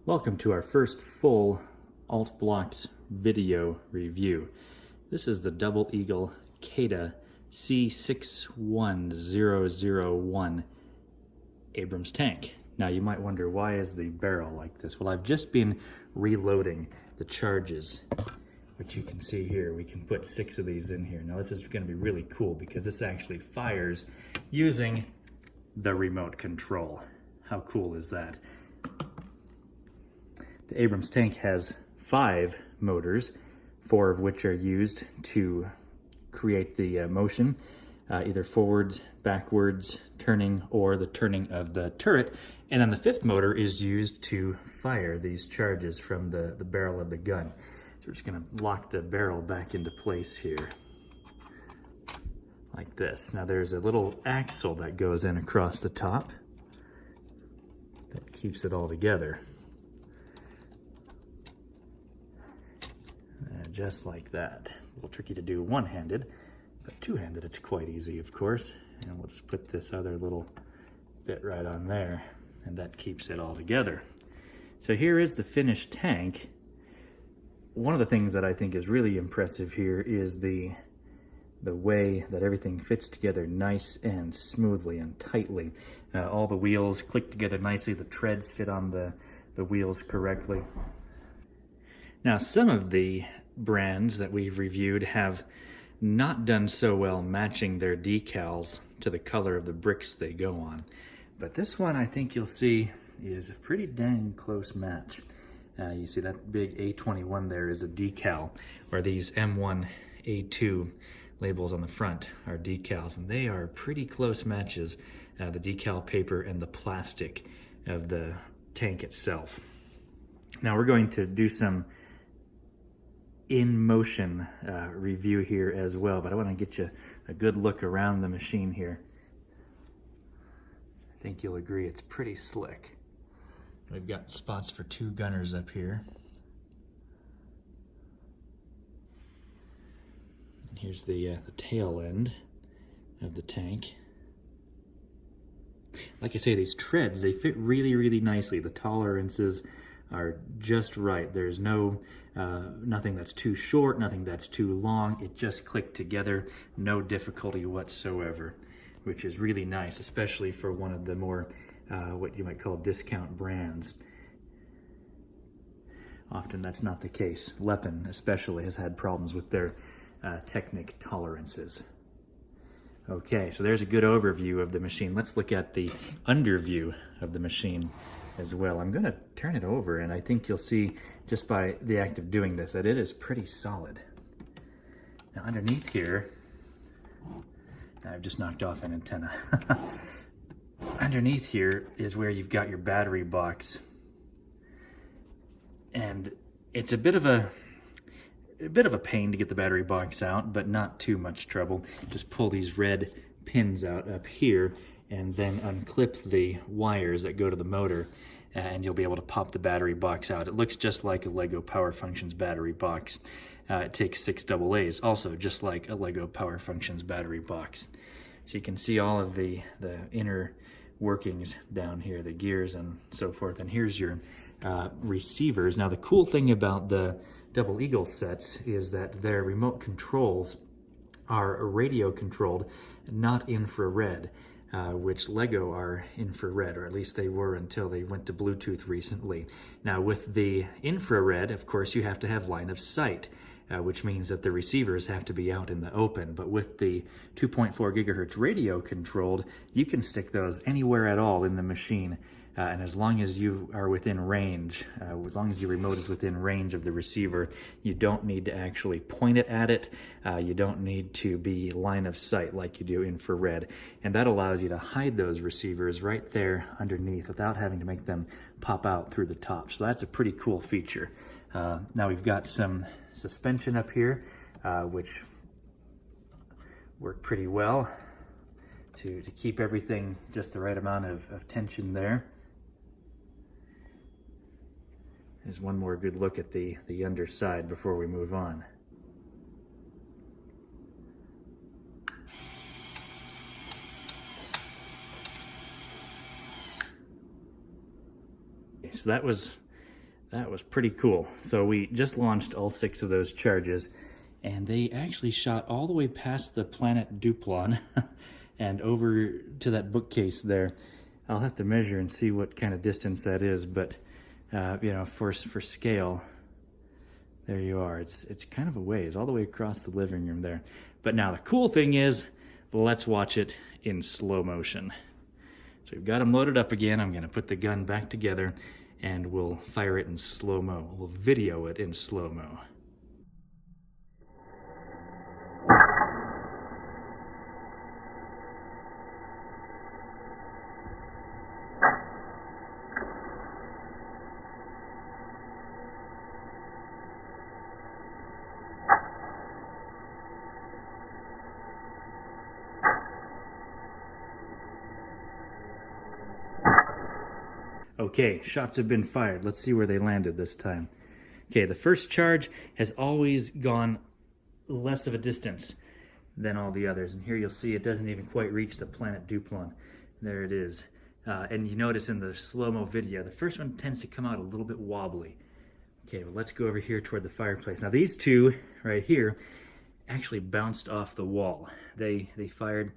Welcome to our first full alt blocked video review. This is the Double Eagle CaDA C61001 Abrams tank. Now you might wonder, why is the barrel like this? Well, I've just been reloading the charges, which you can see here. We can put 6 of these in here. Now this is going to be really cool because this actually fires using the remote control. How cool is that? The Abrams tank has 5 motors, 4 of which are used to create the motion, either forwards, backwards, turning, or the turning of the turret. And then the 5th motor is used to fire these charges from the barrel of the gun. So we're just going to lock the barrel back into place here, like this. Now there's a little axle that goes in across the top that keeps it all together. Just like that. A little tricky to do one-handed, but two-handed it's quite easy, of course. And we'll just put this other little bit right on there, and that keeps it all together. So here is the finished tank. One of the things that I think is really impressive here is the way that everything fits together nice and smoothly and tightly. All the wheels click together nicely, the treads fit on the wheels correctly. Now, some of the brands that we've reviewed have not done so well matching their decals to the color of the bricks they go on. But this one, I think you'll see, is a pretty dang close match. You see that big A21 there is a decal, where these M1A2 labels on the front are decals, and they are pretty close matches, the decal paper and the plastic of the tank itself. Now we're going to do some in-motion review here as well, but I want to get you a good look around the machine here. I think you'll agree it's pretty slick. We've got spots for 2 gunners up here. And here's the tail end of the tank. Like I say, these treads, they fit really, really nicely. The tolerances are just right. There's nothing that's too short, nothing that's too long. It just clicked together, no difficulty whatsoever, which is really nice, especially for one of the more what you might call discount brands. Often that's not the case. Lepin especially has had problems with their Technic tolerances. Okay, so there's a good overview of the machine. Let's look at the underview of the machine as well. I'm going to turn it over, and I think you'll see just by the act of doing this that it is pretty solid. Now underneath here, I've just knocked off an antenna. Underneath here is where you've got your battery box, and it's a bit of a pain to get the battery box out, but not too much trouble. Just pull these red pins out up here and then unclip the wires that go to the motor, and you'll be able to pop the battery box out. It looks just like a Lego Power Functions battery box. It takes 6 AA's, also just like a Lego Power Functions battery box. So you can see all of the inner workings down here, the gears and so forth. And here's your receivers. Now the cool thing about the Double Eagle sets is that their remote controls are radio controlled, not infrared. Which Lego are infrared, or at least they were until they went to Bluetooth recently. Now with the infrared, of course, you have to have line of sight, which means that the receivers have to be out in the open. But with the 2.4 gigahertz radio controlled, you can stick those anywhere at all in the machine. And as long as you are within range, as long as your remote is within range of the receiver, you don't need to actually point it at it. You don't need to be line of sight like you do infrared. And that allows you to hide those receivers right there underneath without having to make them pop out through the top. So that's a pretty cool feature. Now we've got some suspension up here, which work pretty well to keep everything just the right amount of tension there. There's one more good look at the underside before we move on. So that was That was pretty cool. So we just launched all 6 of those charges, and they actually shot all the way past the planet Duplon and over to that bookcase there. I'll have to measure and see what kind of distance that is, but you know, for scale, there you are. It's kind of a ways, all the way across the living room there. But now the cool thing is, let's watch it in slow motion. So we've got them loaded up again. I'm gonna put the gun back together and we'll fire it in slow-mo. We'll video it in slow-mo. Okay, shots have been fired. Let's see where they landed this time. Okay, the first charge has always gone less of a distance than all the others. And here you'll see it doesn't even quite reach the planet Duplon. There it is. And you notice in the slow-mo video, the first one tends to come out a little bit wobbly. Okay, well, let's go over here toward the fireplace. Now these two right here actually bounced off the wall. They fired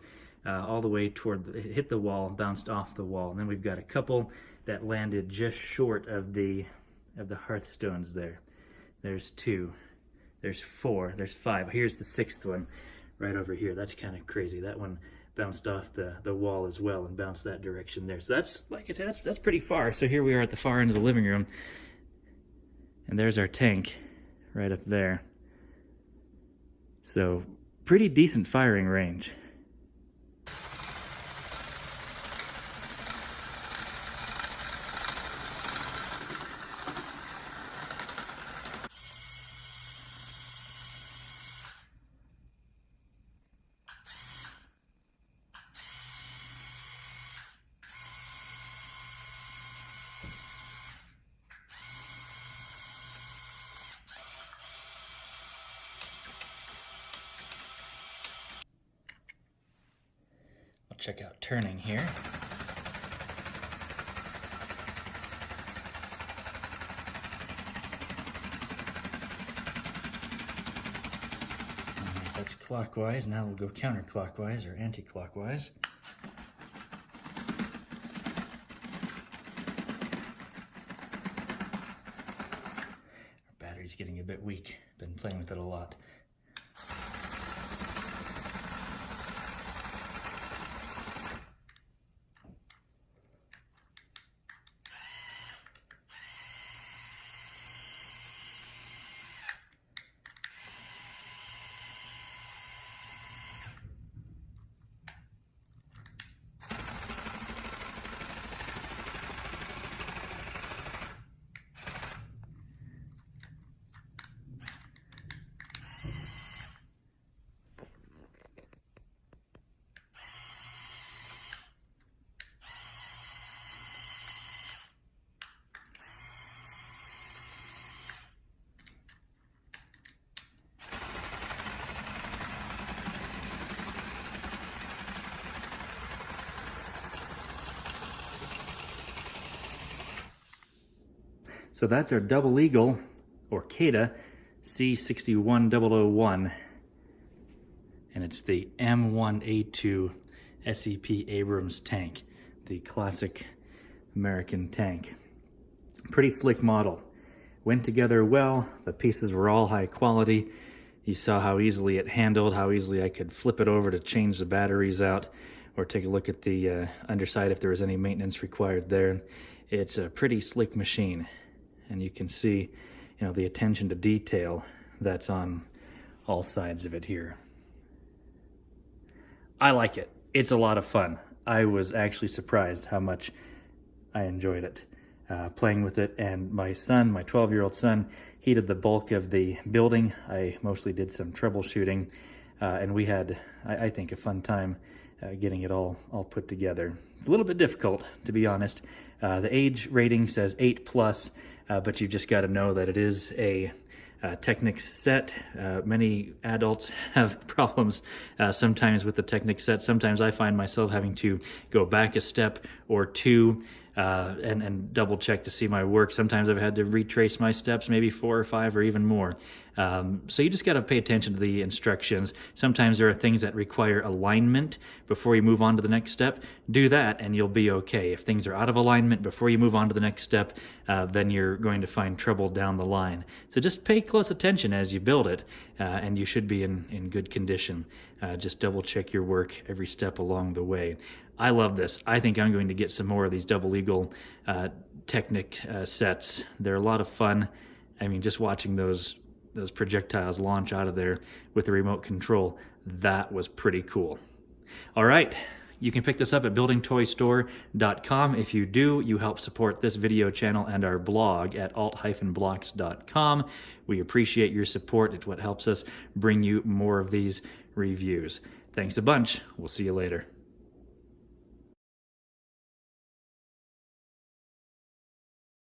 all the way toward, hit the wall, bounced off the wall. And then we've got a couple that landed just short of the hearthstones there. There's 2, there's 4, there's 5. Here's the 6th one right over here. That's kind of crazy. That one bounced off the wall as well and bounced that direction there. So that's, like I said, that's pretty far. So here we are at the far end of the living room, and there's our tank right up there. So pretty decent firing range. Check out turning here. That's clockwise. Now we'll go counterclockwise or anti-clockwise. Our battery's getting a bit weak. Been playing with it a lot. So that's our double eagle, or CaDA, C61001, and it's the M1A2 SEP Abrams tank, the classic American tank. Pretty slick model. Went together well, the pieces were all high quality. You saw how easily it handled, how easily I could flip it over to change the batteries out, or take a look at the underside if there was any maintenance required there. It's a pretty slick machine. And you can see, you know, the attention to detail that's on all sides of it here. I like it. It's a lot of fun. I was actually surprised how much I enjoyed it, playing with it. And my son, my 12-year-old son, he did the bulk of the building. I mostly did some troubleshooting, and we had, I think, a fun time getting it all put together. It's a little bit difficult, to be honest. The age rating says 8+. But you've just got to know that it is a Technics set. Many adults have problems sometimes with the Technics set. Sometimes I find myself having to go back a step or two and double check to see my work. Sometimes I've had to retrace my steps, maybe 4 or 5 or even more. So you just got to pay attention to the instructions. Sometimes there are things that require alignment before you move on to the next step. Do that and you'll be okay. If things are out of alignment before you move on to the next step, then you're going to find trouble down the line. So just pay close attention as you build it, and you should be in good condition. Just double check your work every step along the way. I love this. I think I'm going to get some more of these double eagle Technic sets. They're a lot of fun. I mean, just watching those projectiles launch out of there with the remote control, that was pretty cool. All right, you can pick this up at buildingtoystore.com. If you do, you help support this video channel and our blog at alt-blocks.com. We appreciate your support. It's what helps us bring you more of these reviews. Thanks a bunch. We'll see you later.